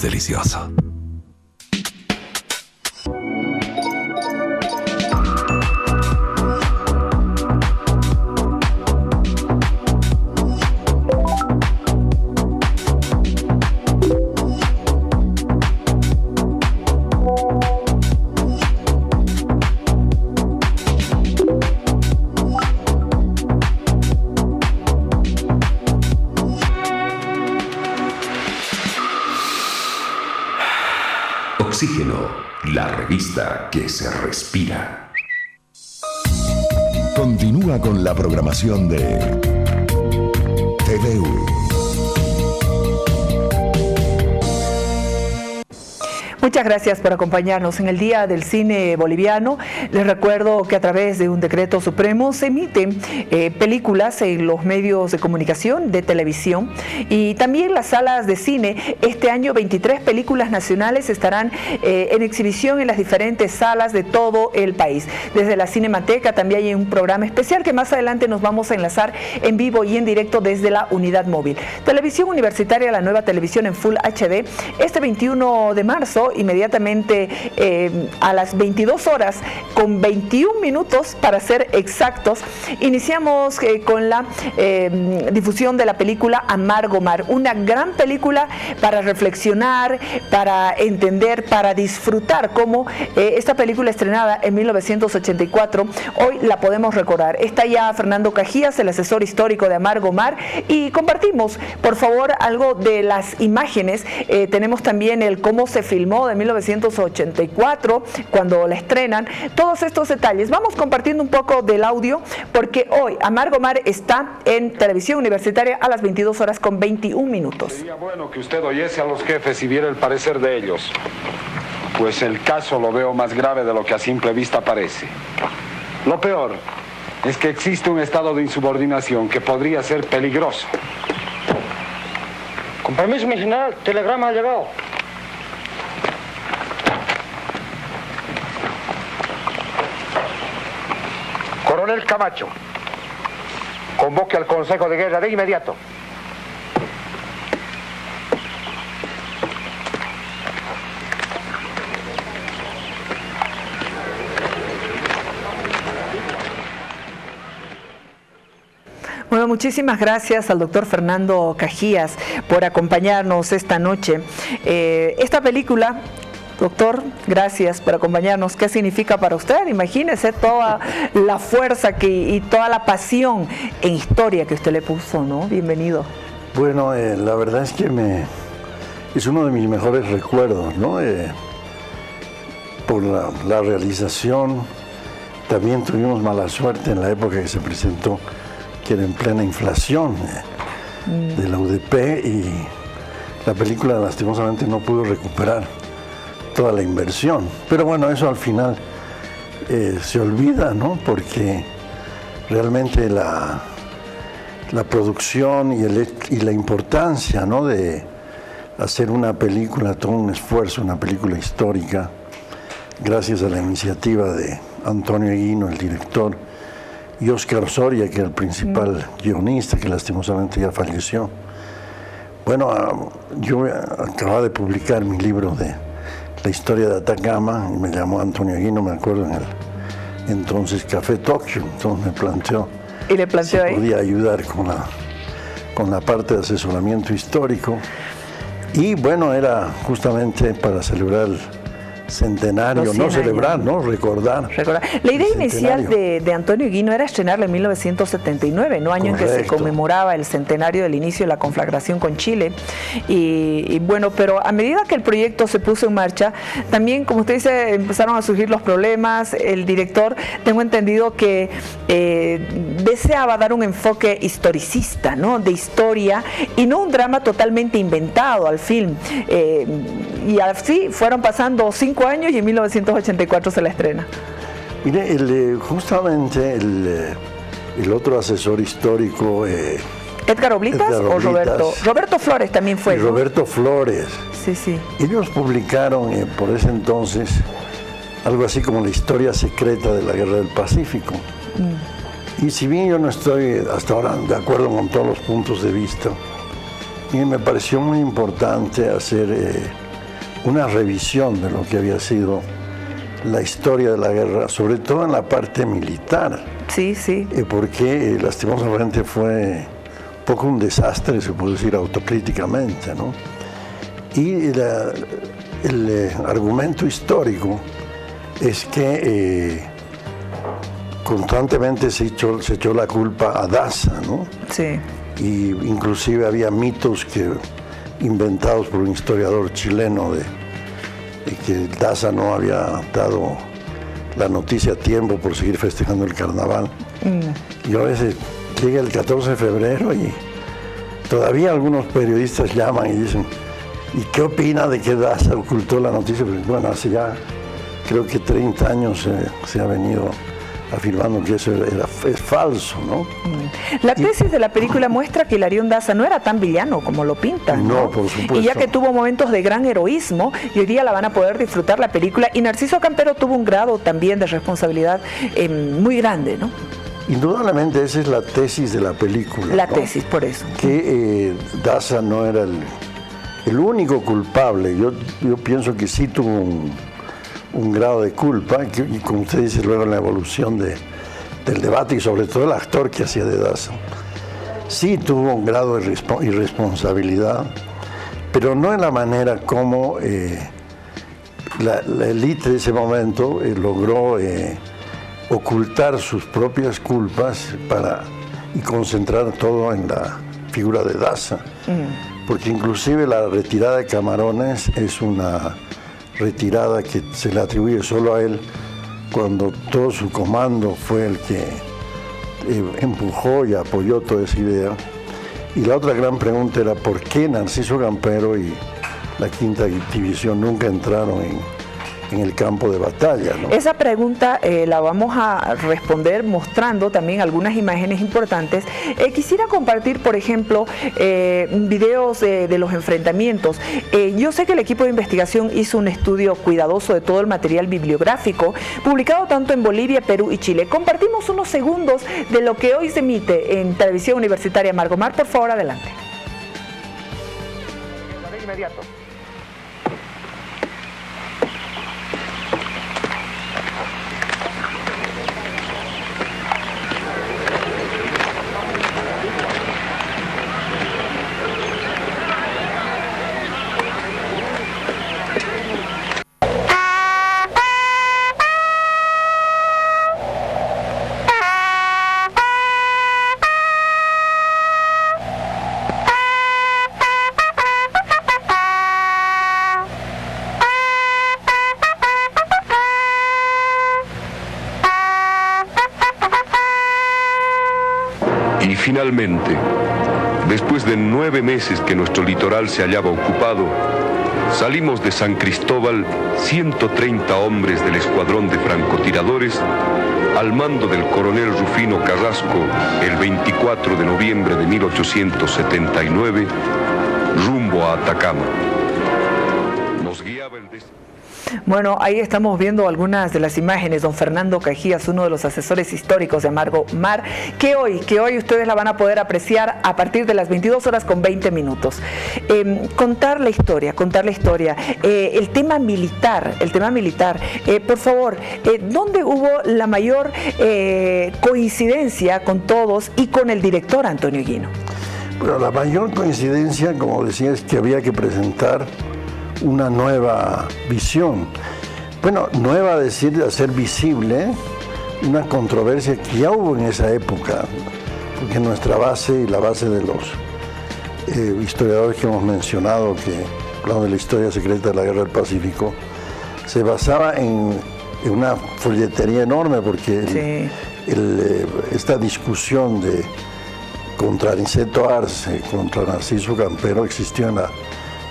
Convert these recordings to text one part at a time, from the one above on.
delicioso. Oxígeno, la revista que se respira. Continúa con la programación de TVU. Muchas gracias por acompañarnos en el Día del Cine Boliviano. Les recuerdo que a través de un decreto supremo se emiten películas en los medios de comunicación, de televisión y también las salas de cine. Este año 23 películas nacionales estarán en exhibición en las diferentes salas de todo el país. Desde la Cinemateca también hay un programa especial que más adelante nos vamos a enlazar en vivo y en directo desde la unidad móvil. Televisión Universitaria, la nueva televisión en Full HD, este 21 de marzo, inmediatamente a las 22 horas con 21 minutos para ser exactos, iniciamos con la difusión de la película Amargo Mar, una gran película para reflexionar, para entender, para disfrutar, como esta película estrenada en 1984, hoy la podemos recordar. Está ya Fernando Cajías, el asesor histórico de Amargo Mar, y compartimos, por favor, algo de las imágenes. Tenemos también el cómo se filmó de 1984, cuando la estrenan, todos estos detalles. Vamos compartiendo un poco del audio, porque hoy Amargo Mar está en Televisión Universitaria a las 22 horas con 21 minutos. Sería bueno que usted oyese a los jefes y viera el parecer de ellos, pues el caso lo veo más grave de lo que a simple vista parece. Lo peor es que existe un estado de insubordinación que podría ser peligroso. Con permiso, mi general, telegrama ha llegado. Coronel Camacho, convoque al Consejo de Guerra de inmediato. Bueno, muchísimas gracias al doctor Fernando Cajías por acompañarnos esta noche. Esta película, doctor, gracias por acompañarnos. ¿Qué significa para usted? Imagínese toda la fuerza y toda la pasión en historia que usted le puso, ¿no? Bienvenido. Bueno, la verdad es que es uno de mis mejores recuerdos, ¿no? Por la realización. También tuvimos mala suerte en la época que se presentó, que era en plena inflación de la UDP, y la película lastimosamente no pudo recuperar toda la inversión. Pero bueno, eso al final se olvida, ¿no? Porque realmente la producción y la importancia, ¿no?, de hacer una película, todo un esfuerzo, una película histórica, gracias a la iniciativa de Antonio Eguino, el director, y Óscar Soria, que era el principal guionista, que lastimosamente ya falleció. Bueno, yo acababa de publicar mi libro de la historia de Atacama, y me llamó Antonio Eguino, me acuerdo, en el entonces Café Tokio. Entonces me planteó si podía ayudar con la parte de asesoramiento histórico. Y bueno, era justamente para celebrar el centenario, no celebrar, ¿no? Recordar. La idea inicial de Antonio Eguino era estrenarlo en 1979, ¿no? Año en que se conmemoraba el centenario del inicio de la conflagración con Chile. Y bueno, pero a medida que el proyecto se puso en marcha, también, como usted dice, empezaron a surgir los problemas. El director, tengo entendido que deseaba dar un enfoque historicista, ¿no? De historia, y no un drama totalmente inventado al film. Y así fueron pasando 5 años y en 1984 se la estrena. Mire, justamente el otro asesor histórico... ¿Edgar Oblitas o Roberto? Roberto Flores también fue, ¿no? Roberto Flores. Sí, sí. Ellos publicaron por ese entonces algo así como la historia secreta de la Guerra del Pacífico. Y si bien yo no estoy hasta ahora de acuerdo con todos los puntos de vista, me pareció muy importante hacer una revisión de lo que había sido la historia de la guerra, sobre todo en la parte militar. Sí, sí. Porque lastimosamente fue un poco un desastre, se puede decir autocríticamente, ¿no? Y el argumento histórico es que constantemente se echó la culpa a Daza, ¿no? Sí. Y inclusive había mitos inventados por un historiador chileno de que Daza no había dado la noticia a tiempo por seguir festejando el carnaval. Y a veces llega el 14 de febrero y todavía algunos periodistas llaman y dicen, ¿y qué opina de que Daza ocultó la noticia? Pues, bueno, hace ya creo que 30 años se ha venido afirmando que eso es falso, ¿no? La tesis de la película muestra que Hilarión Daza no era tan villano como lo pintan, ¿no? No, por supuesto. Y ya que tuvo momentos de gran heroísmo, y hoy día la van a poder disfrutar la película, y Narciso Campero tuvo un grado también de responsabilidad muy grande, ¿no? Indudablemente esa es la tesis de la película. La ¿no? tesis, por eso. Que Daza no era el único culpable. Yo pienso que sí tuvo un grado de culpa, y como usted dice luego en la evolución del debate y sobre todo el actor que hacía de Daza, sí tuvo un grado de irresponsabilidad, pero no en la manera como la élite de ese momento logró ocultar sus propias culpas y concentrar todo en la figura de Daza, porque inclusive la retirada de Camarones es una retirada que se le atribuye solo a él, cuando todo su comando fue el que empujó y apoyó toda esa idea. Y la otra gran pregunta era por qué Narciso Campero y la Quinta División nunca entraron en el campo de batalla, ¿no? Esa pregunta la vamos a responder mostrando también algunas imágenes importantes. Quisiera compartir, por ejemplo, videos de los enfrentamientos. Yo sé que el equipo de investigación hizo un estudio cuidadoso de todo el material bibliográfico, publicado tanto en Bolivia, Perú y Chile. Compartimos unos segundos de lo que hoy se emite en Televisión Universitaria. Margomar, por favor, adelante. De inmediato. Y finalmente, después de 9 meses que nuestro litoral se hallaba ocupado, salimos de San Cristóbal 130 hombres del escuadrón de francotiradores al mando del coronel Rufino Carrasco el 24 de noviembre de 1879, rumbo a Atacama. Nos guiaba el destino. Bueno, ahí estamos viendo algunas de las imágenes. Don Fernando Cajías, uno de los asesores históricos de Margomar, que hoy ustedes la van a poder apreciar a partir de las 22:20. Contar la historia, el tema militar, por favor, ¿dónde hubo la mayor coincidencia con todos y con el director Antonio Eguino? Bueno, la mayor coincidencia, como decía, es que había que presentar una nueva visión. Bueno, nueva decir, hacer visible una controversia que ya hubo en esa época, porque nuestra base y la base de los historiadores que hemos mencionado, que hablamos de la historia secreta de la Guerra del Pacífico, se basaba en una folletería enorme, porque esta discusión contra Aniceto Arce, contra Narciso Campero, existió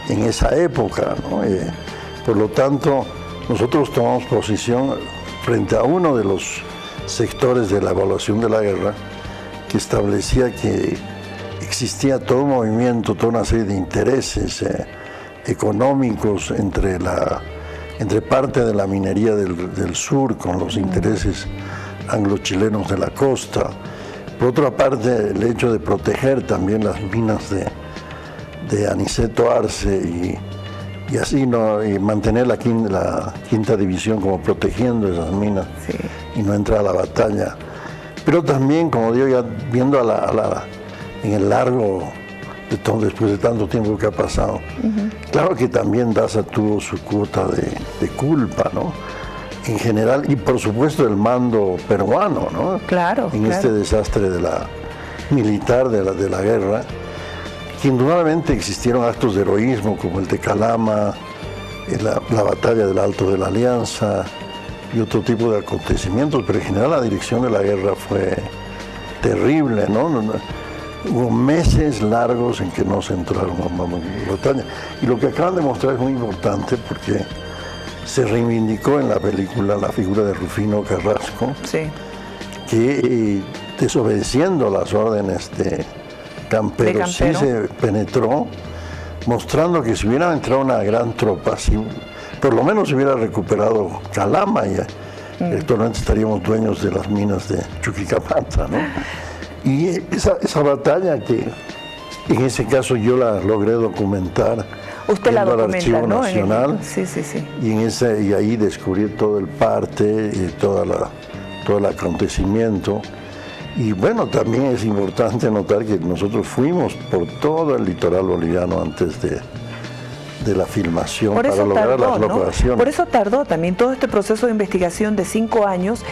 en esa época, ¿no? Por lo tanto, nosotros tomamos posición frente a uno de los sectores de la evaluación de la guerra, que establecía que existía todo un movimiento, toda una serie de intereses económicos entre parte de la minería del sur con los intereses anglo-chilenos de la costa. Por otra parte, el hecho de proteger también las minas de Aniceto Arce y así no, y mantener la quinta división como protegiendo esas minas Sí. y no entrar a la batalla. Pero también, como digo, ya viendo en el largo de todo, después de tanto tiempo que ha pasado, claro que también Daza tuvo su cuota de culpa, ¿no? En general, y por supuesto el mando peruano, ¿no? Claro, En claro. este desastre militar de la guerra, que indudablemente existieron actos de heroísmo como el de Calama, la batalla del Alto de la Alianza y otro tipo de acontecimientos, pero en general la dirección de la guerra fue terrible, ¿no? Hubo meses largos en que no se entraron a Bretaña. Y lo que acaban de mostrar es muy importante porque se reivindicó en la película la figura de Rufino Carrasco, Sí. que desobedeciendo las órdenes de Campero, sí Campero. se penetró, mostrando que si hubiera entrado una gran tropa, si por lo menos se hubiera recuperado Calama y actualmente estaríamos dueños de las minas de Chuquicamata, ¿no? Y esa batalla que en ese caso yo la logré documentar. Usted la yendo al documenta, Archivo ¿no? Nacional, Sí, sí, sí. y ahí descubrí todo el parte y todo el acontecimiento. Y bueno, también es importante notar que nosotros fuimos por todo el litoral boliviano antes de la filmación Por para eso lograr tardó, las ¿no? locaciones. Por eso tardó también todo este proceso de investigación de 5 años.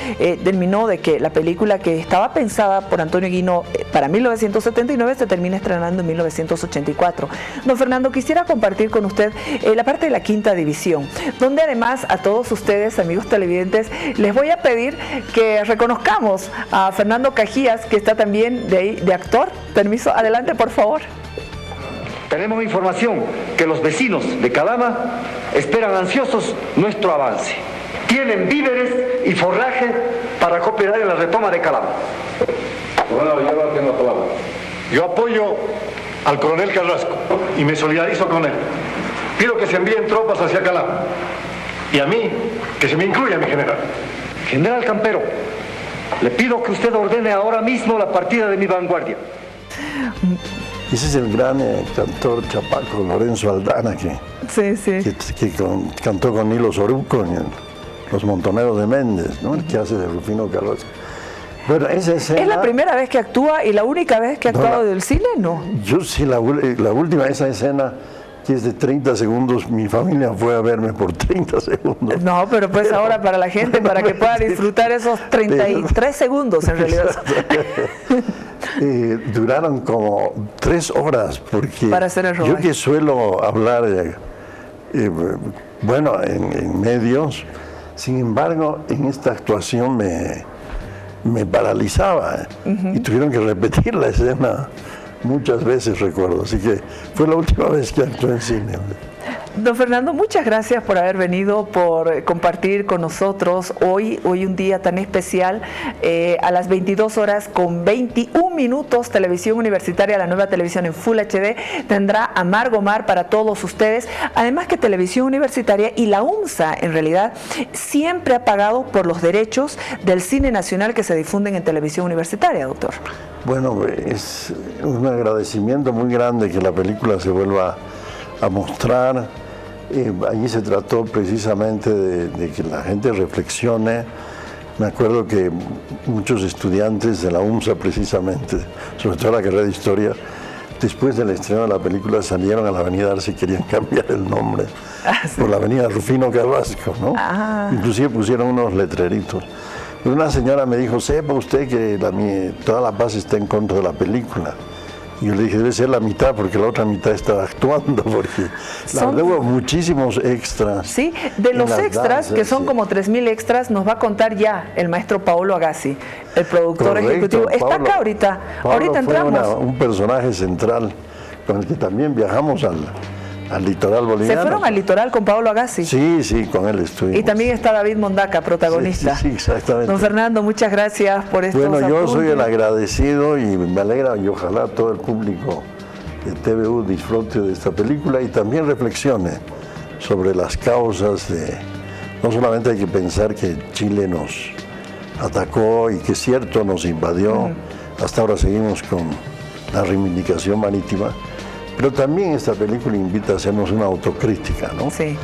Terminó de que la película que estaba pensada por Antonio Eguino para 1979 se termina estrenando en 1984. Don Fernando, quisiera compartir con usted la parte de la quinta división, donde además a todos ustedes, amigos televidentes, les voy a pedir que reconozcamos a Fernando Cajías, que está también de actor. Permiso, adelante, por favor. Tenemos información que los vecinos de Calama esperan ansiosos nuestro avance. Tienen víveres y forraje para cooperar en la retoma de Calama. Bueno, yo no tengo palabra. Yo apoyo al coronel Carrasco y me solidarizo con él. Pido que se envíen tropas hacia Calama. Y a mí, que se me incluya, mi general. General Campero, le pido que usted ordene ahora mismo la partida de mi vanguardia. Ese es el gran cantor chapaco Lorenzo Aldana Sí, sí. cantó con Nilo Soruco en Los Montoneros de Méndez, ¿no? El que hace de Rufino Carrasco. Bueno, esa escena, ¿Es la primera vez que actúa y la única vez que ha actuado del cine? No. yo sí, la última, esa escena que es de 30 segundos, mi familia fue a verme por 30 segundos. No, pero pues ahora para la gente, para que pueda disfrutar esos 33 segundos en realidad. Duraron como 3 horas, porque Para hacer el yo rodaje. que suelo hablar, bueno, en medios, sin embargo, en esta actuación me paralizaba y tuvieron que repetir la escena muchas veces, recuerdo, así que fue la última vez que actué en cine. Don Fernando, muchas gracias por haber venido, por compartir con nosotros hoy un día tan especial. A las 22 horas con 21 minutos, Televisión Universitaria, la nueva televisión en Full HD, tendrá Amargo Mar para todos ustedes. Además que Televisión Universitaria y la UMSA, en realidad, siempre ha pagado por los derechos del cine nacional que se difunden en Televisión Universitaria, doctor. Bueno, es un agradecimiento muy grande que la película se vuelva a mostrar. Allí se trató precisamente de que la gente reflexione. Me acuerdo que muchos estudiantes de la UMSA precisamente, sobre todo la carrera de Historia, después del estreno de la película salieron a la avenida Arce y querían cambiar el nombre por la avenida Rufino Carrasco, ¿no? Inclusive pusieron unos letreritos. Y una señora me dijo, sepa usted que toda La Paz está en contra de la película. Y yo le dije, debe ser la mitad, porque la otra mitad estaba actuando, porque hubo muchísimos extras. Sí, de los extras, que son como 3.000 extras, nos va a contar ya el maestro Paolo Agassi, el productor ejecutivo. Está acá ahorita, ahorita entramos. Fue un personaje central con el que también viajamos al litoral boliviano. ¿Se fueron al litoral con Paolo Agassi? Sí, con él estuvimos. Y también está David Mondaca, protagonista. Sí, exactamente. Don Fernando, muchas gracias por estos Bueno, yo soy apuntes. el agradecido y me alegra, y ojalá todo el público de TVU disfrute de esta película y también reflexione sobre las causas de... No solamente hay que pensar que Chile nos atacó y que es cierto, nos invadió, hasta ahora seguimos con la reivindicación marítima, Pero también esta película invita a hacernos una autocrítica, ¿no? Sí.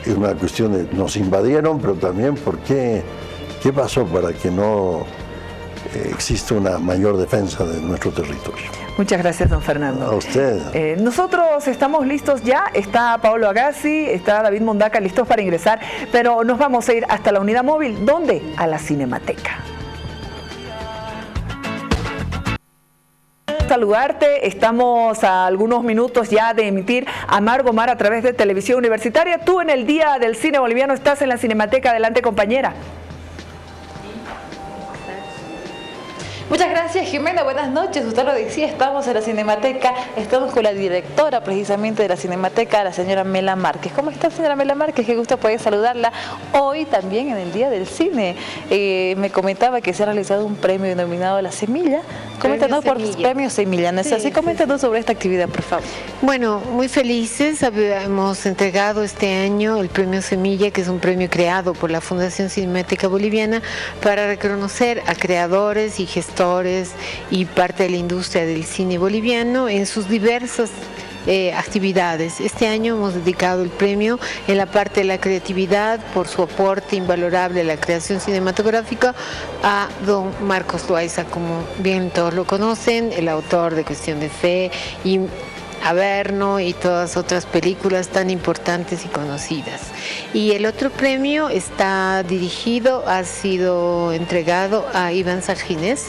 Es una cuestión de, nos invadieron, pero también qué pasó para que no exista una mayor defensa de nuestro territorio. Muchas gracias, don Fernando. A usted. Nosotros estamos listos ya, está Paolo Agassi, está David Mondaca listos para ingresar, pero nos vamos a ir hasta la unidad móvil. ¿Dónde? A la Cinemateca. Saludarte, estamos a algunos minutos ya de emitir Amargo Mar a través de Televisión Universitaria. Tú en el Día del Cine Boliviano estás en la Cinemateca. Adelante, compañera. Muchas gracias, Jimena, buenas noches. Usted lo decía, estamos en la Cinemateca, estamos con la directora precisamente de la Cinemateca, la señora Mela Márquez. ¿Cómo está, señora Mela Márquez? Qué gusto poder saludarla hoy también en el Día del Cine. Me comentaba que se ha realizado un premio denominado La Semilla. Coméntanos por Premio Semilla, ¿no es así? Coméntanos sobre esta actividad, por favor. Bueno, muy felices. Hemos entregado este año el Premio Semilla, que es un premio creado por la Fundación Cinemateca Boliviana para reconocer a creadores y gestores y parte de la industria del cine boliviano en sus diversas actividades. Este año hemos dedicado el premio en la parte de la creatividad por su aporte invalorable a la creación cinematográfica a don Marcos Loaiza, como bien todos lo conocen, el autor de Cuestión de Fe y Averno y todas otras películas tan importantes y conocidas. Y el otro premio está dirigido, ha sido entregado a Iván Sanginés.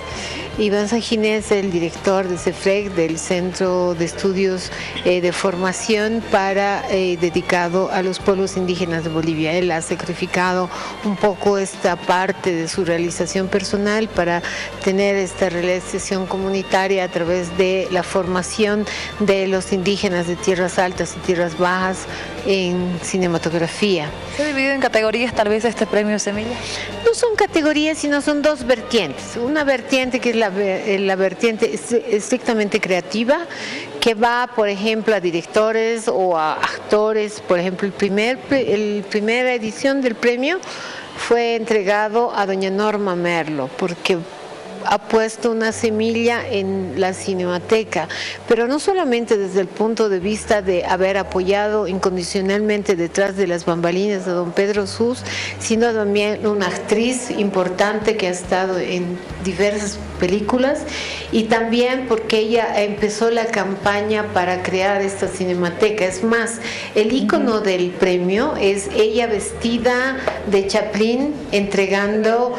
Iván Sanginés es el director de CEFREG, del Centro de Estudios de Formación dedicado a los pueblos indígenas de Bolivia. Él ha sacrificado un poco esta parte de su realización personal para tener esta realización comunitaria a través de la formación de los indígenas de tierras altas y tierras bajas en cinematografía. ¿Se ha dividido en categorías tal vez este premio Semilla? No son categorías, sino son dos vertientes. Una vertiente que es la vertiente estrictamente creativa, que va, por ejemplo, a directores o a actores. Por ejemplo, la primera edición del premio fue entregado a doña Norma Merlo, porque ha puesto una semilla en la Cinemateca, pero no solamente desde el punto de vista de haber apoyado incondicionalmente detrás de las bambalinas de don Pedro Sus, sino también una actriz importante que ha estado en diversas películas, y también porque ella empezó la campaña para crear esta Cinemateca. Es más, el ícono del premio es ella vestida de Chaplin entregando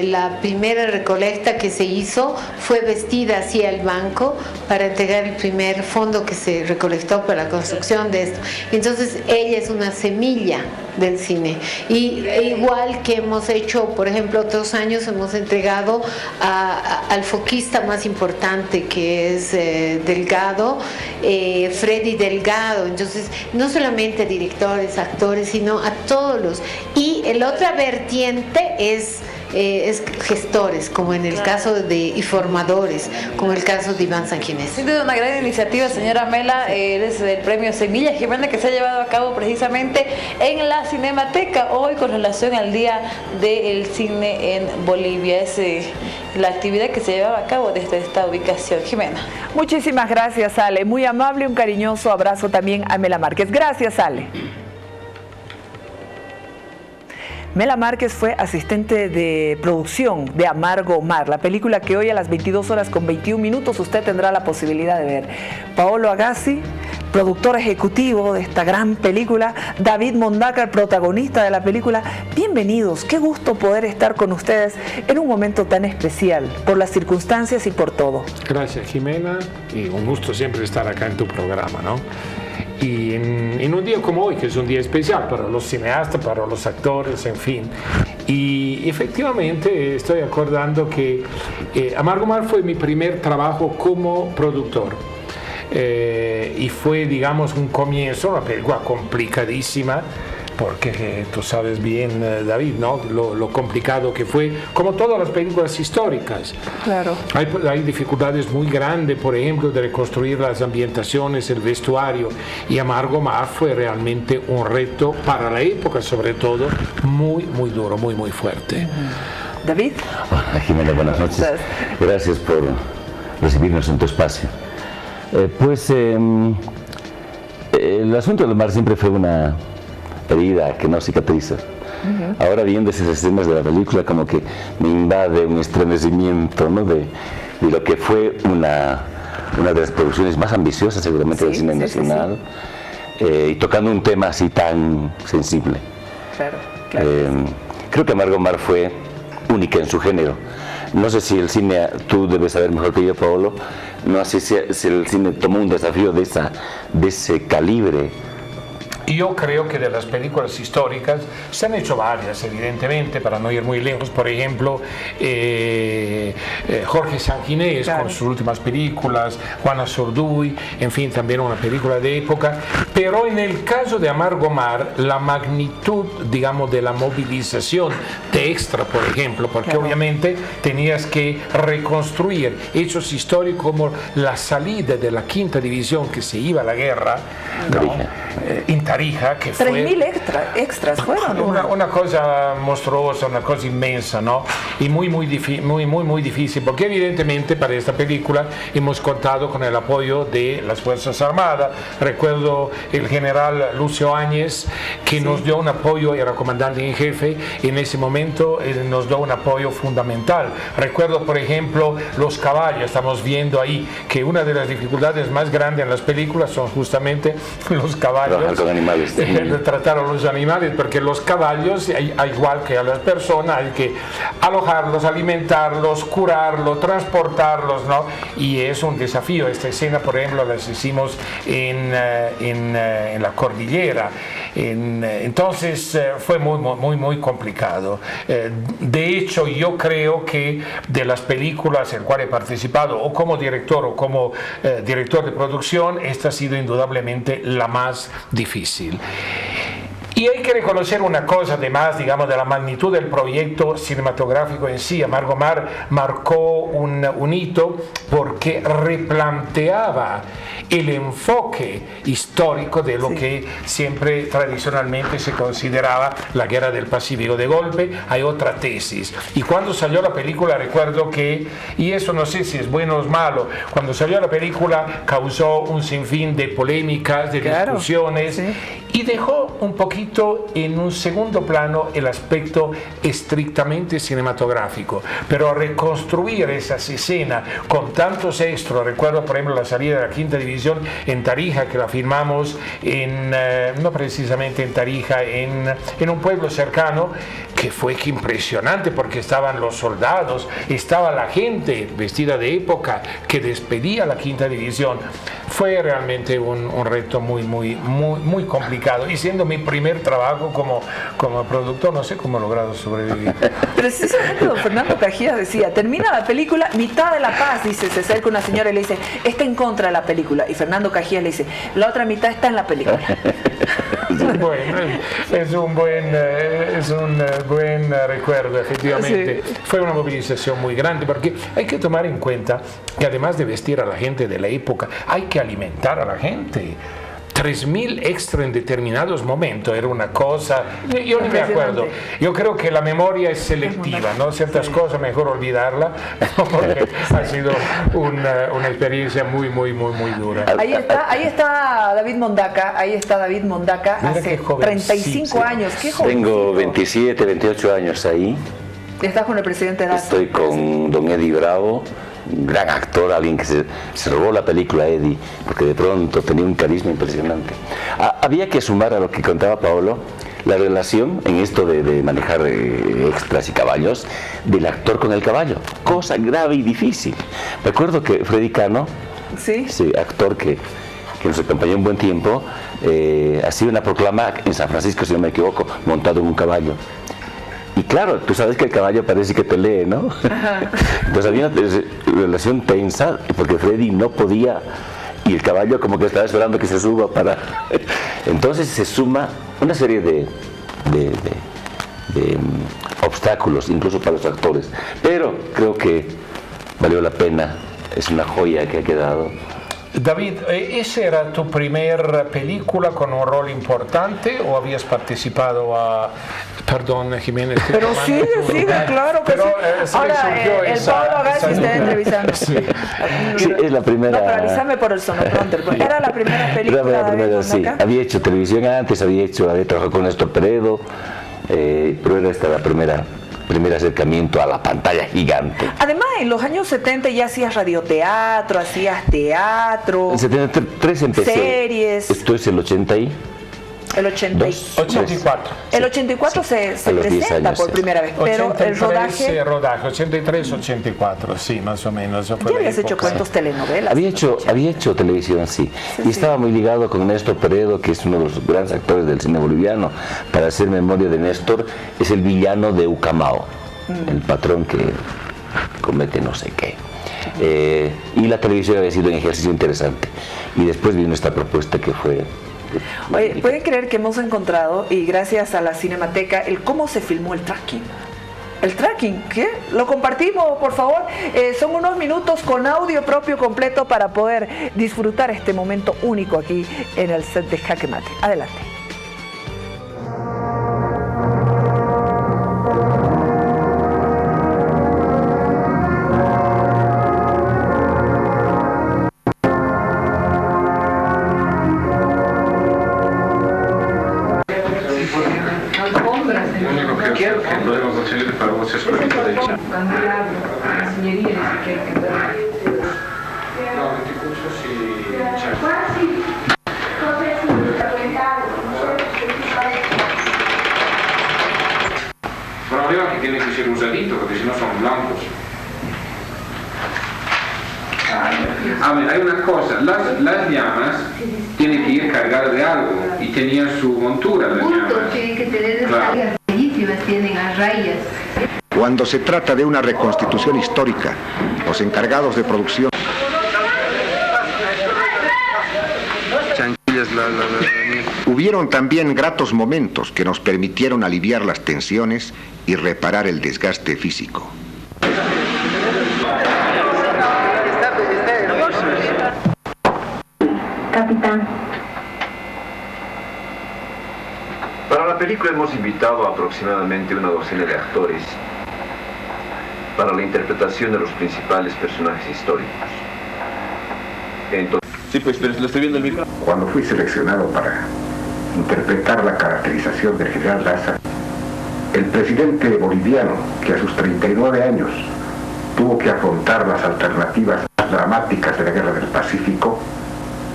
la primera recolecta que se hizo, fue vestida hacia el banco para entregar el primer fondo que se recolectó para la construcción de esto. Entonces ella es una semilla del cine. Y igual que hemos hecho, por ejemplo, otros años hemos entregado al foquista más importante, que es Delgado, Freddy Delgado. Entonces, no solamente directores, actores, sino a todos los. Y la otra vertiente es gestores, como en el caso y formadores, como el caso de Iván Sanginés. Sin duda una gran iniciativa, señora Mela, desde el premio Semilla, Jimena, que se ha llevado a cabo precisamente en la Cinemateca hoy con relación al Día del Cine en Bolivia. Es la actividad que se llevaba a cabo desde esta ubicación. Jimena. Muchísimas gracias, Ale. Muy amable, un cariñoso abrazo también a Mela Márquez. Gracias, Ale. Mela Márquez fue asistente de producción de Amargo Mar, la película que hoy a las 22:21 usted tendrá la posibilidad de ver. Paolo Agassi, productor ejecutivo de esta gran película, David Mondaca, el protagonista de la película. Bienvenidos, qué gusto poder estar con ustedes en un momento tan especial, por las circunstancias y por todo. Gracias, Jimena, y un gusto siempre estar acá en tu programa, ¿no? Y en un día como hoy, que es un día especial para los cineastas, para los actores, en fin. Y efectivamente estoy acordando que Amargo Mar fue mi primer trabajo como productor. Y fue, digamos, un comienzo, una película complicadísima, porque tú sabes bien, David, ¿no? Lo complicado que fue, como todas las películas históricas. Claro. Hay dificultades muy grandes, por ejemplo, de reconstruir las ambientaciones, el vestuario, y Amargo Mar fue realmente un reto para la época, sobre todo, muy, muy duro, muy, muy fuerte. David. Hola, Jimena, buenas noches. Gracias por recibirnos en tu espacio. El asunto del mar siempre fue una herida que no cicatriza. Ahora viendo esas escenas de la película como que me invade un estremecimiento, ¿no? de lo que fue una de las producciones más ambiciosas seguramente del cine nacional, y tocando un tema así tan sensible. Claro. Creo que Amargo Mar fue única en su género. No sé si el cine, tú debes saber mejor que yo, Paolo, no sé si el cine tomó un desafío de ese calibre. Yo creo que de las películas históricas se han hecho varias, evidentemente, para no ir muy lejos. Por ejemplo, Jorge Sanginés, claro, con sus últimas películas, Juana Zurduy, en fin, también una película de época. Pero en el caso de Amargo Mar, la magnitud, digamos, de la movilización de Extra, por ejemplo, porque claro, obviamente tenías que reconstruir hechos históricos como la salida de la quinta división que se iba a la guerra, ¿no? En Tarija, que fue 3.000 extras fueron. Una cosa monstruosa, una cosa inmensa, ¿no? Y muy difícil, porque evidentemente para esta película hemos contado con el apoyo de las Fuerzas Armadas. Recuerdo el general Lucio Áñez, que nos dio un apoyo, era comandante en jefe, en ese momento nos dio un apoyo fundamental. Recuerdo, por ejemplo, los caballos. Estamos viendo ahí que una de las dificultades más grandes en las películas son justamente los caballos. Tratar a los animales, porque los caballos, igual que a las personas, hay que alojarlos, alimentarlos, curarlos, transportarlos, ¿no? Y es un desafío. Esta escena, por ejemplo, las hicimos en la cordillera. Entonces fue muy complicado. De hecho, yo creo que de las películas en las cuales he participado, o como director o como director de producción, esta ha sido indudablemente la más difícil. Y hay que reconocer una cosa, además, digamos, de la magnitud del proyecto cinematográfico en sí. Amargo Mar marcó un hito porque replanteaba el enfoque histórico de lo que siempre tradicionalmente se consideraba la guerra del Pacífico. De golpe hay otra tesis. Y cuando salió la película, recuerdo que, y eso no sé si es bueno o es malo, cuando salió la película causó un sinfín de polémicas, de discusiones, sí, y dejó un poquito en un segundo plano el aspecto estrictamente cinematográfico. Pero reconstruir esas escenas con tantos extras, recuerdo por ejemplo la salida de la quinta división en Tarija, que la filmamos no precisamente en Tarija, en un pueblo cercano, que fue impresionante porque estaban los soldados, estaba la gente vestida de época que despedía la quinta división. Fue realmente un reto muy complicado, y siendo mi primer trabajo como productor, no sé cómo he logrado sobrevivir. Precisamente don Fernando Cajías decía, termina la película, mitad de La Paz, dice, se acerca una señora y le dice, está en contra de la película, y Fernando Cajías le dice, la otra mitad está en la película. Bueno, es un buen recuerdo, efectivamente. Sí. Fue una movilización muy grande, porque hay que tomar en cuenta que además de vestir a la gente de la época, hay que alimentar a la gente. 3.000 extra en determinados momentos era una cosa, yo ni me acuerdo. Yo creo que la memoria es selectiva, ¿no? Ciertas cosas mejor olvidarla, porque ha sido una experiencia muy dura. Ahí está David Mondaca, hace 35 años. ¿Qué joven? Tengo 27, 28 años ahí. ¿Estás con el presidente Lazo? Estoy con don Eddie Bravo, un gran actor, alguien que se robó la película, Eddie, porque de pronto tenía un carisma impresionante. Había que sumar a lo que contaba Paolo, la relación en esto de manejar extras y caballos, del actor con el caballo, cosa grave y difícil. Recuerdo que Freddy Cano, ¿sí? Sí, actor que nos acompañó un buen tiempo, hacía una proclama en San Francisco, si no me equivoco, montado en un caballo. Y claro, tú sabes que el caballo parece que te lee, ¿no? Ajá. Entonces había una relación tensa, porque Freddy no podía, y el caballo como que estaba esperando que se suba para... Entonces se suma una serie de obstáculos, incluso para los actores. Pero creo que valió la pena, es una joya que ha quedado. David, ¿esa era tu primera película con un rol importante o habías participado a... Perdón, Jiménez. Pero sigue, claro que pero, sí. Ahora, el Pablo Agassi está entrevistando. Sí, es la primera... No, pero avísame por el sonoprompter. ¿Era la primera película? Era la primera, sí. Había hecho televisión antes, había trabajado con Néstor Peredo, pero era esta la primer acercamiento a la pantalla gigante. Además, en los años 70 ya hacías radioteatro, hacías teatro. En 73 empecé. Series. Esto es el 80 y... El 84. El 84 se presenta por primera vez, pero 83, el rodaje... 83, 84, sí, más o menos. ¿Ya habías hecho cuentos, telenovelas? Había hecho televisión, sí. Y estaba muy ligado con Néstor Peredo, que es uno de los grandes actores del cine boliviano. Para hacer memoria de Néstor, es el villano de Ucamao, el patrón que comete no sé qué. Y la televisión había sido un ejercicio interesante. Y después vino esta propuesta que fue... Oye, ¿pueden creer que hemos encontrado, y gracias a la Cinemateca, el cómo se filmó el tracking? ¿El tracking? ¿Qué? Lo compartimos, por favor. Son unos minutos con audio propio completo para poder disfrutar este momento único aquí en el set de Jaque Mate. Adelante. Problema que tiene que ser usadito, porque si no son blancos. A ver, hay una cosa, las llamas tienen que ir cargadas de algo y tenían su montura las llamas. Tienen que tener descargas bellísimas, tienen a rayas. Cuando se trata de una reconstitución histórica, los encargados de producción... Hubieron también gratos momentos que nos permitieron aliviar las tensiones y reparar el desgaste físico. Capitán. Para la película hemos invitado a aproximadamente una docena de actores para la interpretación de los principales personajes históricos. Entonces, sí, pues, pero lo estoy viendo el micrófono. Cuando fui seleccionado para interpretar la caracterización del general Daza, el presidente boliviano, que a sus 39 años tuvo que afrontar las alternativas más dramáticas de la Guerra del Pacífico,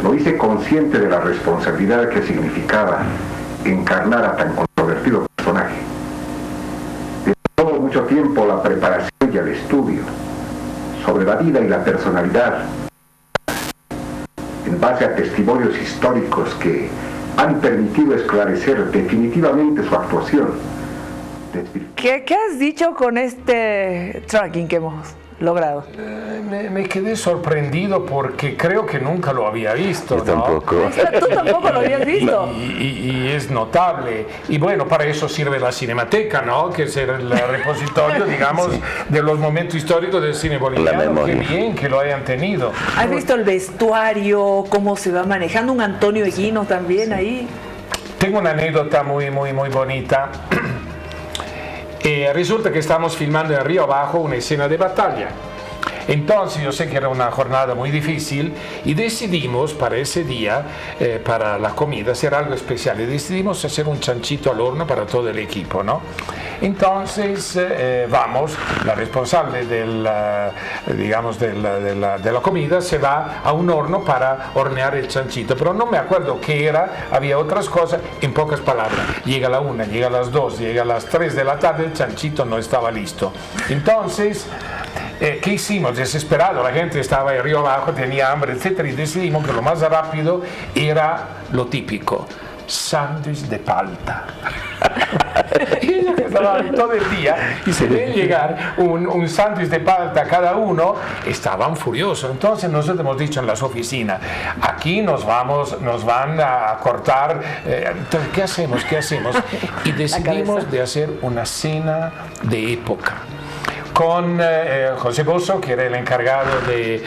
lo hice consciente de la responsabilidad que significaba encarnar a tan controvertido personaje. Llevó mucho tiempo la preparación y el estudio sobre la vida y la personalidad en base a testimonios históricos que han permitido esclarecer definitivamente su actuación. ¿Qué has dicho con este tracking que hemos logrado? Me quedé sorprendido porque creo que nunca lo había visto. Yo tampoco. Tú tampoco lo habías visto. Y es notable. Y bueno, para eso sirve la Cinemateca, ¿no? Que es el repositorio, digamos, sí, de los momentos históricos del cine boliviano. Qué bien que lo hayan tenido. ¿Has visto el vestuario, cómo se va manejando? Un Antonio Eguino también ahí. Tengo una anécdota muy bonita. Resulta que estamos filmando en Río Abajo una escena de batalla. Entonces yo sé que era una jornada muy difícil y decidimos para ese día, para la comida, hacer algo especial. Y decidimos hacer un chanchito al horno para todo el equipo, ¿no? Entonces vamos, la responsable digamos de la comida se va a un horno para hornear el chanchito, pero no me acuerdo qué era, había otras cosas. En pocas palabras, llega a la 1, llega a las 2, llega a las 3 de la tarde, el chanchito no estaba listo. Entonces, ¿qué hicimos? Desesperado, la gente estaba ahí río abajo, tenía hambre, etc. Y decidimos que lo más rápido era lo típico, sándwich de palta. Y ellos estaban todo el día y se ven llegar un sándwich de palta a cada uno, estaban furiosos. Entonces nosotros hemos dicho en las oficinas, aquí nos van a cortar, entonces ¿qué hacemos? Y decidimos de hacer una cena de época. con José Bosso, que era el encargado de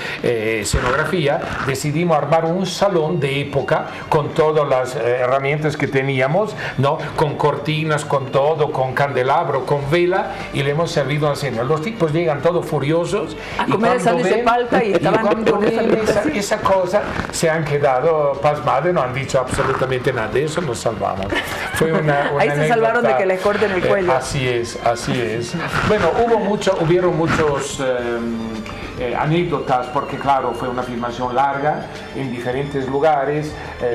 escenografía, decidimos armar un salón de época con todas las herramientas que teníamos, ¿no? Con cortinas, con todo, con candelabro, con vela, y le hemos servido a la cena. Los tipos llegan todos furiosos a comer el sándwich de palta y cuando ven esa cosa se han quedado pasmados, no han dicho absolutamente nada. De eso nos salvamos. Fue una ahí se salvaron de que les corten el cuello. Así es, así es. Bueno, hubieron muchos anécdotas, porque claro, fue una filmación larga en diferentes lugares,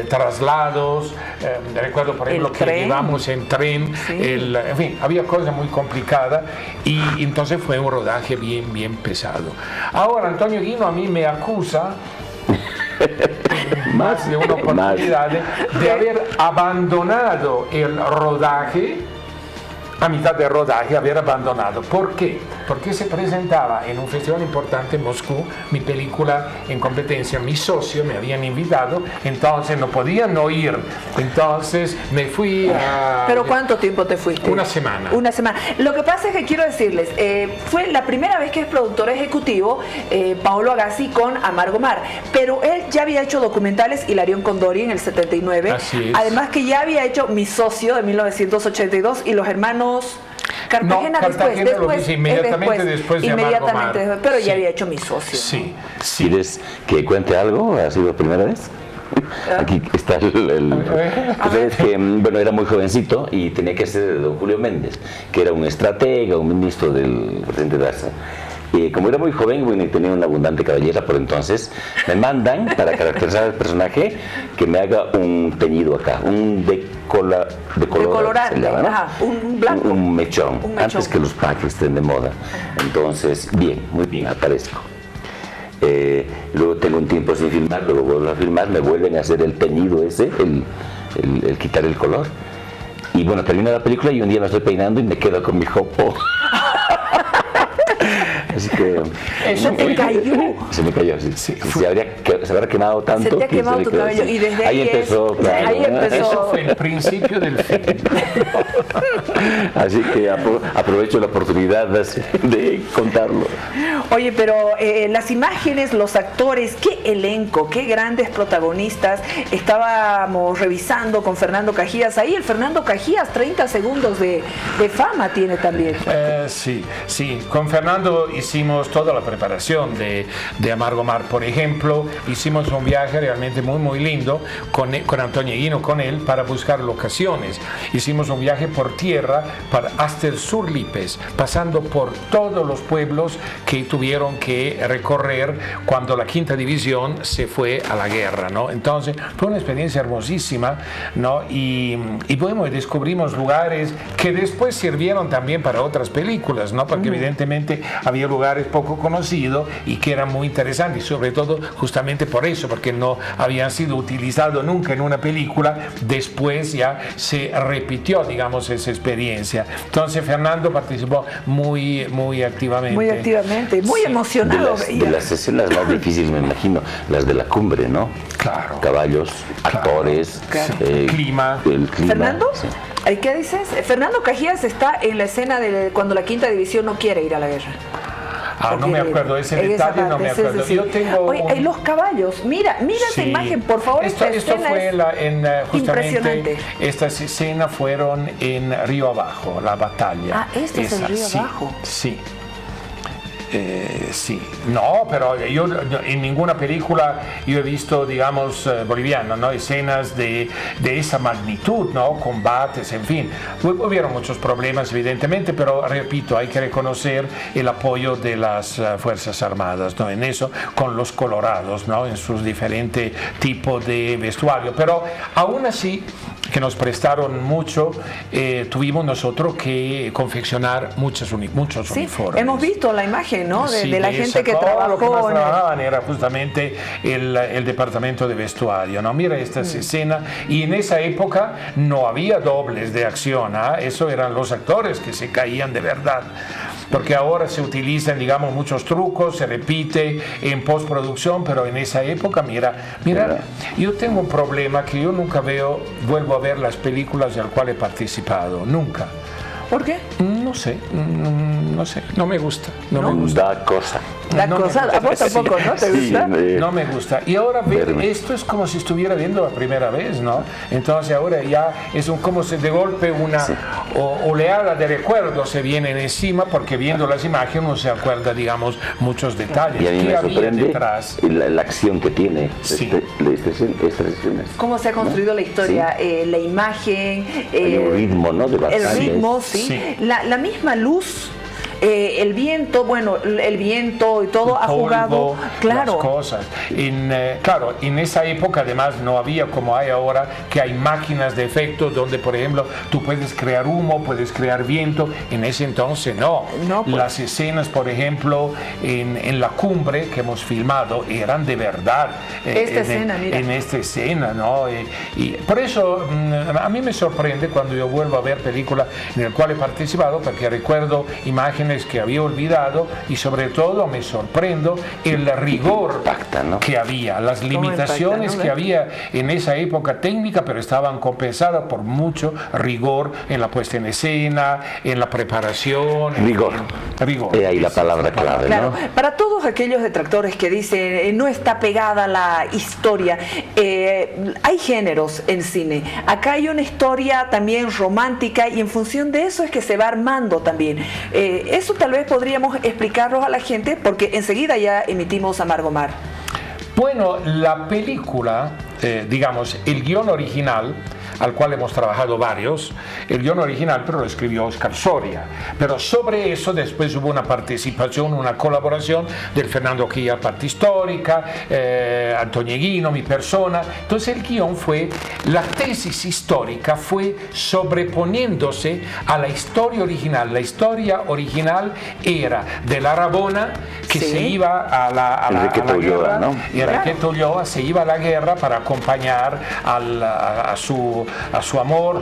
traslados, recuerdo por ejemplo que llevamos en tren, sí. En fin, había cosas muy complicadas y entonces fue un rodaje bien pesado. Ahora Antonio Guino a mí me acusa más de una oportunidad de haber abandonado el rodaje, a mitad de rodaje haber abandonado. ¿Por qué? Porque se presentaba en un festival importante en Moscú mi película en competencia. Mi socio me habían invitado, entonces no podía no ir. Entonces me fui a... ¿Pero cuánto tiempo te fuiste? Una semana. Una semana. Lo que pasa es que quiero decirles, fue la primera vez que es productor ejecutivo Paolo Agassi con Amargo Mar, pero él ya había hecho documentales Hilarión Condori en el 79. Así es. Además que ya había hecho Mi socio de 1982 y Los hermanos Cartagena, después, inmediatamente después de Amargo Mar. Pero ya había hecho Mi socio. Sí. ¿Quieres que cuente algo? ¿Ha sido la primera vez? Aquí está Sabes que, bueno, era muy jovencito y tenía que ser de don Julio Méndez, que era un estratega, un ministro del presidente Daza. Y como era muy joven, bueno, y tenía una abundante cabellera por entonces, me mandan para caracterizar al personaje que me haga un teñido acá, un decolorante, se llama, ¿no? Ajá, un blanco. Un mechón, antes que los packs estén de moda. Entonces, bien, muy bien, aparezco. Luego tengo un tiempo sin filmar, luego vuelvo a filmar, me vuelven a hacer el teñido ese, el quitar el color. Y bueno, termina la película y un día me estoy peinando y me quedo con mi jopo. Así que... ¿Eso te cayó? Se me cayó, sí. Se habrá quemado tanto. Se te ha quemado tu cabello y desde ahí empezó. Claro, ahí empezó. Eso fue el principio del film. Así que aprovecho la oportunidad de contarlo. Oye, pero las imágenes, los actores, qué elenco, qué grandes protagonistas. Estábamos revisando con Fernando Cajías. Ahí el Fernando Cajías, 30 segundos de fama tiene también. Sí. Con Fernando hicimos toda la preparación de Amargo Mar. Por ejemplo, hicimos un viaje realmente muy lindo con Antonio Guino, con él, para buscar locaciones. Hicimos un viaje por tierra hasta el sur Lipes, pasando por todos los pueblos que tuvieron que recorrer cuando la quinta división se fue a la guerra, ¿no? Entonces fue una experiencia hermosísima, ¿no? Y bueno, descubrimos lugares que después sirvieron también para otras películas, ¿no? Porque evidentemente había lugares poco conocidos y que eran muy interesantes, sobre todo justamente por eso, porque no habían sido utilizados nunca en una película. Después ya se repitió, digamos, esa experiencia. Entonces Fernando participó muy activamente. Muy activamente, muy emocionado. De las escenas más difíciles, me imagino, las de la cumbre, ¿no? Claro. Caballos, actores, clima. El clima. ¿Fernando? Sí. ¿Qué dices? Fernando Cajías está en la escena de cuando la quinta división no quiere ir a la guerra. No me acuerdo, ese detalle no me acuerdo. Sí. Yo tengo Oye, los caballos, mira esa imagen, por favor. Esto fue justamente estas escenas fueron en Río Abajo, la batalla. Este es el Río Abajo. Sí. Sí, no, pero yo en ninguna película yo he visto, digamos, boliviana, ¿no? Escenas de esa magnitud, ¿no? Combates, en fin. Hubieron muchos problemas, evidentemente, pero repito, hay que reconocer el apoyo de las Fuerzas Armadas, ¿no? En eso, con los colorados, ¿no? En sus diferentes tipos de vestuario. Pero aún así, que nos prestaron mucho, tuvimos nosotros que confeccionar muchos uniformes. Hemos visto la imagen, ¿no? De la gente que trabajó. Lo que más trabajaban en era justamente el departamento de vestuario, ¿no? Mira estas escenas, y en esa época no había dobles de acción, ¿eh? Eso eran los actores que se caían de verdad. Porque ahora se utilizan, digamos, muchos trucos, se repite en postproducción, pero en esa época, mira, yo tengo un problema que yo nunca vuelvo a ver las películas en las cuales he participado, nunca. ¿Por qué? No No sé, no me gusta. No me gusta. Da cosa. La cosa, a vos tampoco, ¿no? ¿Te gusta? No me gusta. Y ahora ver esto es como si estuviera viendo la primera vez, ¿no? Entonces ahora ya es como si de golpe una oleada de recuerdos se vienen encima, porque viendo las imágenes uno se acuerda, digamos, muchos detalles. Y a mí me sorprende detrás? la acción que tiene estas escenas. ¿Cómo se ha construido la historia? La imagen, el ritmo, ¿no? El ritmo, sí. La misma luz. El viento, bueno, el viento y todo ha jugado, claro. Las cosas. Claro, en esa época además no había como hay ahora, que hay máquinas de efectos donde, por ejemplo, tú puedes crear humo, puedes crear viento. En ese entonces no. Pues. Las escenas, por ejemplo, en la cumbre que hemos filmado eran de verdad. En esta escena, ¿no? Y por eso a mí me sorprende cuando yo vuelvo a ver películas en las cuales he participado, porque recuerdo imágenes que había olvidado y sobre todo me sorprendo el rigor que había, las limitaciones que había en esa época técnica, pero estaban compensadas por mucho rigor en la puesta en escena, en la preparación. Rigor. Y ahí la palabra clave, claro, ¿no? Para todos aquellos detractores que dicen no está pegada la historia, hay géneros en cine. Acá hay una historia también romántica y en función de eso es que se va armando también. Eso tal vez podríamos explicarlo a la gente porque enseguida ya emitimos Amargo Mar. Bueno, la película, digamos, el guión original, al cual hemos trabajado varios, el guión original pero lo escribió Oscar Soria, pero sobre eso después hubo una participación, una colaboración del Fernando Quilla, parte histórica, Antonio Eguino, mi persona. Entonces el guión fue, la tesis histórica fue sobreponiéndose a la historia original. La historia original era de la Rabona que se iba a la guerra, ¿no? Y Enriqueta Ulloa se iba a la guerra para acompañar a su amor,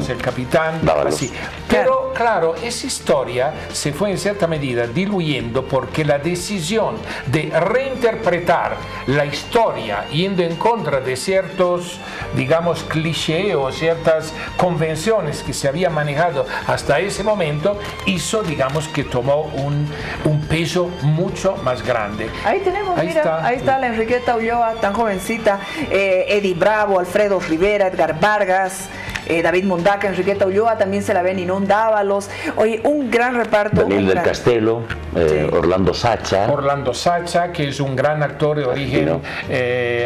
el capitán, así. Pero claro, esa historia se fue en cierta medida diluyendo porque la decisión de reinterpretar la historia yendo en contra de ciertos, digamos, clichés o ciertas convenciones que se habían manejado hasta ese momento hizo, digamos, que tomó un peso mucho más grande. Ahí tenemos, ahí está la Enriqueta Ulloa, tan jovencita, Eddie Bravo, Alfredo Rivera, Edgar Vargas, David Mondaca, Enriqueta Ulloa, también se la ven Inón Dávalos. Oye, un gran reparto. Daniel del Castelo, Orlando Sacha, que es un gran actor de origen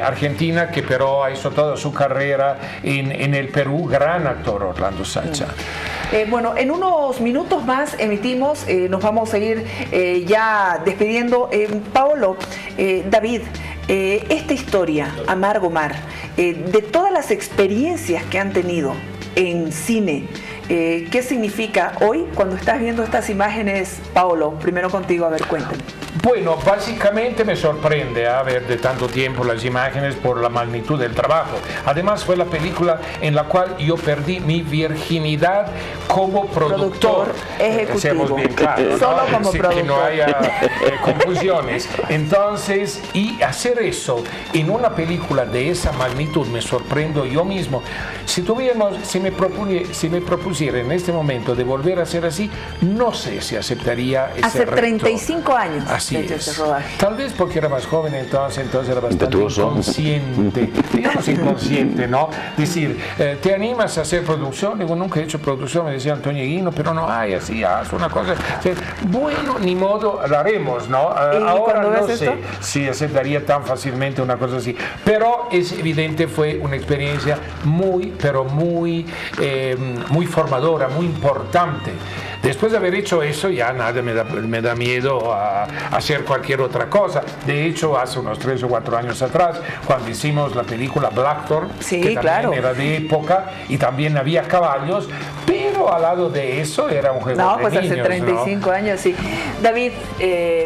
argentina, que pero hizo toda su carrera en el Perú, gran actor Orlando Sacha. Bueno, en unos minutos más emitimos, nos vamos a ir ya despidiendo. Paolo, David, esta historia, Amargo Mar, de todas las experiencias que han tenido en cine, ¿qué significa hoy cuando estás viendo estas imágenes? Paolo, primero contigo, a ver, cuéntame. Bueno, básicamente me sorprende ver de tanto tiempo las imágenes por la magnitud del trabajo. Además fue la película en la cual yo perdí mi virginidad como productor ejecutivo. Seamos bien claros, Solo como productor. Que no haya confusiones. Entonces, y hacer eso en una película de esa magnitud, me sorprendo yo mismo. Si me propusiera en este momento de volver a hacer así, no sé si aceptaría ese Hace reto. 35 años. Así es. Tal vez porque era más joven, entonces era bastante inconsciente. Digamos inconsciente, ¿no? Decir, ¿te animas a hacer producción? Digo, nunca he hecho producción, me decía Antonio Eguino, pero no hay así, haz una cosa. Bueno, ni modo, la haremos, ¿no? Ahora no sé si aceptaría tan fácilmente una cosa así. Pero es evidente, fue una experiencia muy formadora, muy importante. Después de haber hecho eso, ya nada me da miedo a hacer cualquier otra cosa. De hecho, hace unos 3 o 4 años atrás, cuando hicimos la película Blackthorn, que también era de época y también había caballos, pero al lado de eso era un juego de niños, hace 35 años, sí. David,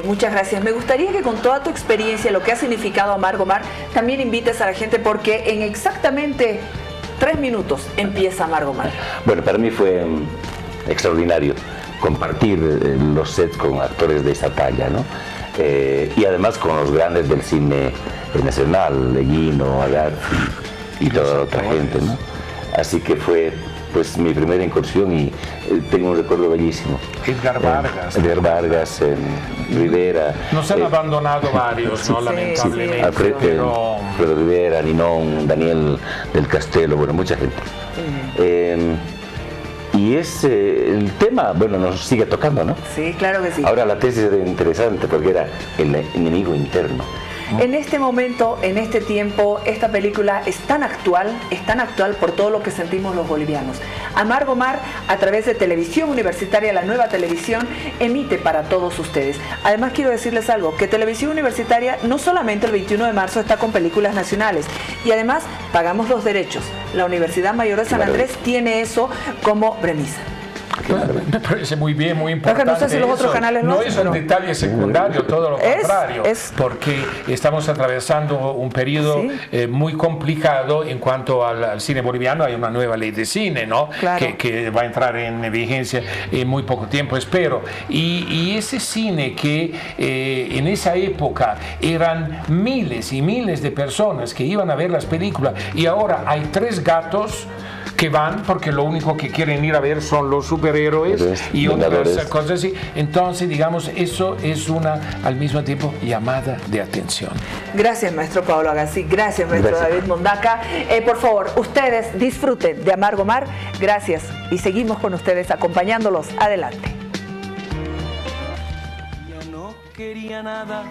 muchas gracias. Me gustaría que con toda tu experiencia, lo que ha significado Amargo Mar, también invites a la gente porque en exactamente 3 minutos empieza Amargo Mar. Bueno, para mí fue extraordinario compartir los sets con actores de esa talla, ¿no? Y además con los grandes del cine nacional, Eguino, Agar y toda la otra gente, ¿no? Así que fue pues mi primera incursión y tengo un recuerdo bellísimo. Edgar Vargas. Edgar Vargas, Rivera. Nos han abandonado varios, ¿no? Lamentablemente. Alfredo Rivera, Ninón, Daniel del Castelo, bueno, mucha gente. Y el tema, bueno, nos sigue tocando, ¿no? Sí, claro que sí. Ahora la tesis era interesante porque era el enemigo interno. En este momento, en este tiempo, esta película es tan actual por todo lo que sentimos los bolivianos. Amargo Mar, a través de Televisión Universitaria, la nueva televisión, emite para todos ustedes. Además, quiero decirles algo, que Televisión Universitaria no solamente el 21 de marzo está con películas nacionales, y además pagamos los derechos. La Universidad Mayor de San Andrés tiene eso como premisa. Me parece muy bien, muy importante. No sé si los otros canales no es un detalle secundario, todo lo contrario, porque estamos atravesando un periodo muy complicado en cuanto al cine boliviano. Hay una nueva ley de cine, ¿no? Claro. Que va a entrar en vigencia en muy poco tiempo, espero. Y ese cine que en esa época eran miles y miles de personas que iban a ver las películas, y ahora hay 3 gatos que van porque lo único que quieren ir a ver son los superhéroes y otras cosas así. Entonces, digamos, eso es una, al mismo tiempo, llamada de atención. Gracias, maestro Pablo Agassi. Gracias, maestro David Mondaca. Por favor, ustedes disfruten de Amargo Mar. Gracias. Y seguimos con ustedes acompañándolos. Adelante. Ya no quería nada.